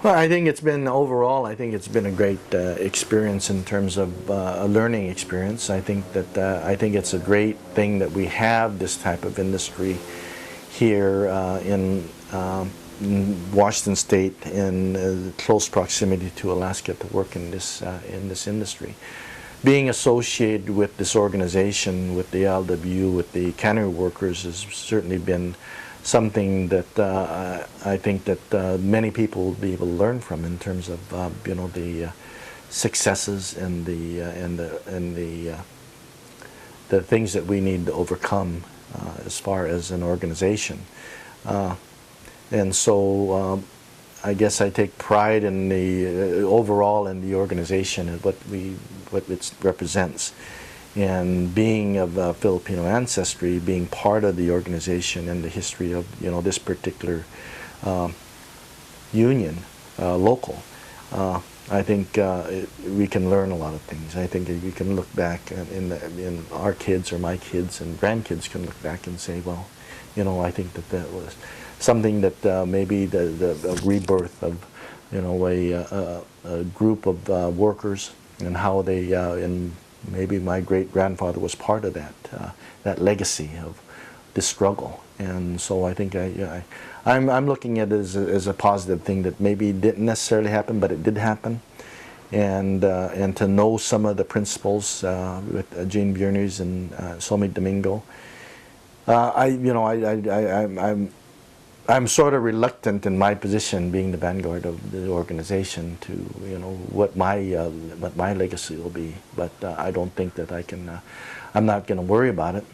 Well, I think it's been overall. I think it's been a great experience in terms of a learning experience. I think it's a great thing that we have this type of industry here in Washington State, in close proximity to Alaska, to work in this industry. Being associated with this organization, with the ILWU, with the cannery workers, has certainly been something that I think that many people will be able to learn from in terms of you know, the successes and the things that we need to overcome as far as an organization. And so I guess I take pride in the overall in the organization and what it represents. And being of Filipino ancestry, being part of the organization and the history of, you know, this particular union, local, I think we can learn a lot of things. I think we can look back in our kids or my kids and grandkids can look back and say, well, you know, I think that was something that maybe the rebirth of, you know, a group of workers, and how they and maybe my great-grandfather was part of that legacy of this struggle. And so I think I'm looking at it as a positive thing, that maybe didn't necessarily happen, but it did happen. And to know some of the principles with Jean Viernes and Silme Domingo, I'm sort of reluctant in my position, being the vanguard of the organization, to, you know, what my legacy will be. But I don't think that I can. I'm not going to worry about it.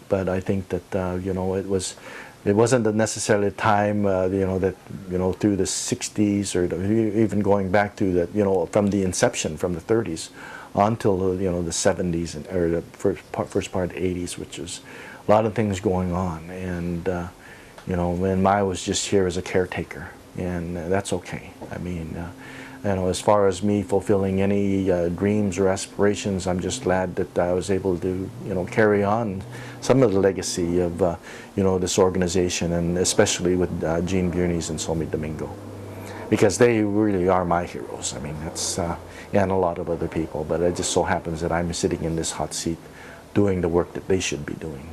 But I think that you know, it wasn't necessarily a time you know, that, you know, through the 60s, or even going back to the, you know, from the inception, from the 30s until, you know, the 70s or the first part of the 80s, which is a lot of things going on. And you know, and I was just here as a caretaker, and that's okay. I mean, you know, as far as me fulfilling any dreams or aspirations, I'm just glad that I was able to, you know, carry on some of the legacy of, you know, this organization, and especially with Jean Viernes and Silme Domingo, because they really are my heroes. I mean, that's and a lot of other people, but it just so happens that I'm sitting in this hot seat doing the work that they should be doing.